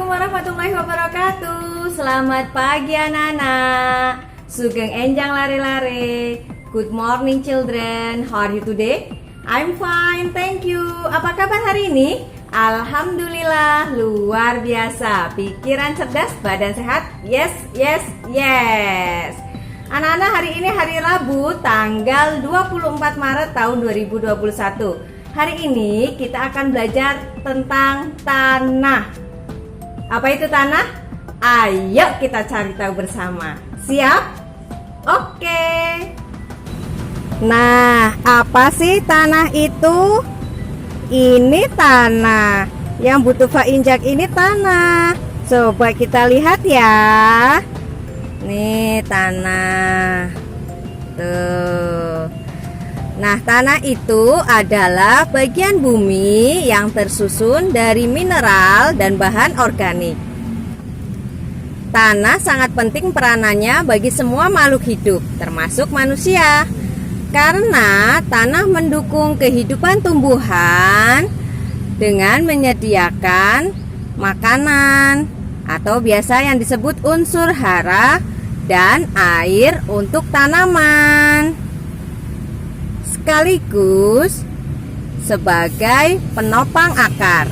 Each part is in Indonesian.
Assalamualaikum warahmatullahi wabarakatuh. Selamat pagi anak-anak. Sugeng enjang lari-lari. Good morning children. How are you today? I'm fine, thank you. Apa kabar hari ini? Alhamdulillah, luar biasa. Pikiran cerdas, badan sehat. Yes, yes, yes. Anak-anak, hari ini hari Rabu, tanggal 24 Maret tahun 2021. Hari ini kita akan belajar tentang tanah. Apa itu tanah? Ayo kita cari tahu bersama. Siap? Oke. Nah, apa sih tanah itu? Ini tanah. Yang butuh Fa injak ini tanah. Coba kita lihat ya. Nih tanah. Tuh. Nah, tanah itu adalah bagian bumi yang tersusun dari mineral dan bahan organik. Tanah sangat penting peranannya bagi semua makhluk hidup, termasuk manusia. Karena tanah mendukung kehidupan tumbuhan dengan menyediakan makanan atau biasa yang disebut unsur hara dan air untuk tanaman. Sekaligus sebagai penopang akar.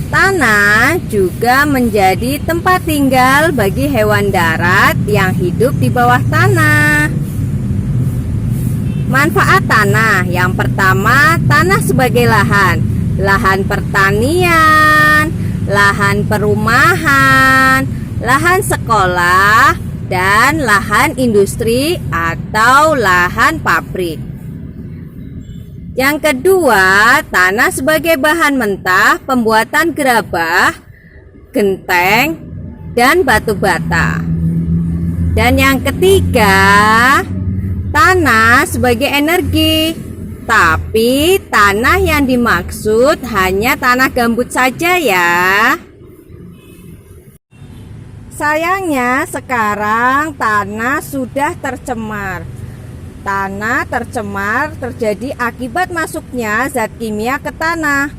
Tanah juga menjadi tempat tinggal bagi hewan darat yang hidup di bawah tanah. Manfaat tanah yang pertama, tanah sebagai lahan, lahan pertanian, lahan perumahan, lahan sekolah, dan lahan industri atau lahan pabrik. Yang kedua, tanah sebagai bahan mentah pembuatan gerabah, genteng, dan batu bata. Dan yang ketiga, tanah sebagai energi. Tapi tanah yang dimaksud hanya tanah gambut saja ya. Sayangnya sekarang tanah sudah tercemar. Tanah tercemar terjadi akibat masuknya zat kimia ke tanah.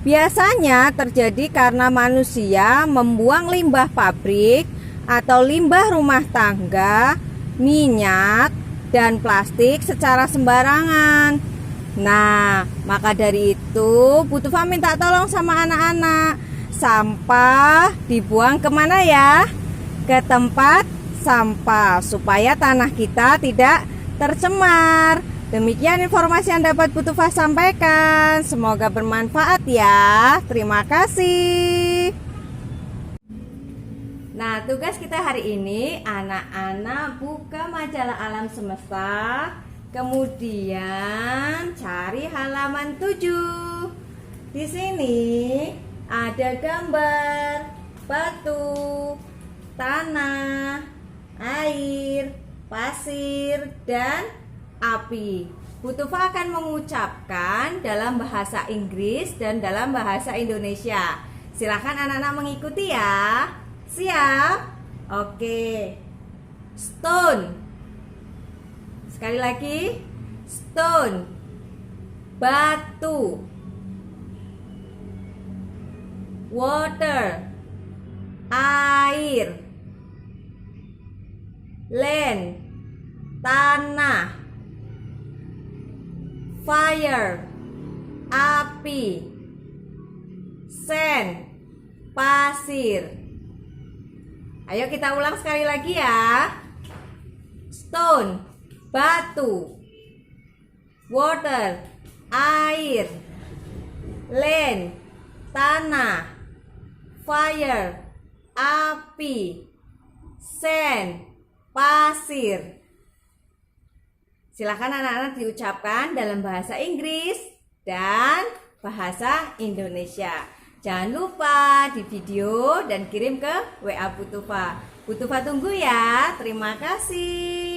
Biasanya terjadi karena manusia membuang limbah pabrik atau limbah rumah tangga, minyak, dan plastik secara sembarangan. Nah, maka dari itu Butufa minta tolong sama anak-anak. Sampah dibuang kemana ya? Ke tempat sampah supaya tanah kita tidak tercemar. Demikian informasi yang dapat Butufa sampaikan. Semoga bermanfaat ya. Terima kasih. Nah, tugas kita hari ini, anak-anak buka majalah Alam Semesta, kemudian cari halaman 7. Di sini ada gambar batu, tanah, air, pasir, dan api. Butufa akan mengucapkan dalam bahasa Inggris dan dalam bahasa Indonesia. Silakan anak-anak mengikuti ya. Siap? Oke. Stone. Sekali lagi. Stone. Batu. Water. Air. Land. Tanah. Fire. Api. Sand. Pasir. Ayo kita ulang sekali lagi ya. Stone. Batu. Water. Air. Land. Tanah. Fire. Api. Sand. Pasir. Silakan anak-anak diucapkan dalam bahasa Inggris dan bahasa Indonesia. Jangan lupa di video dan kirim ke WA Butufa. Butufa tunggu ya. Terima kasih.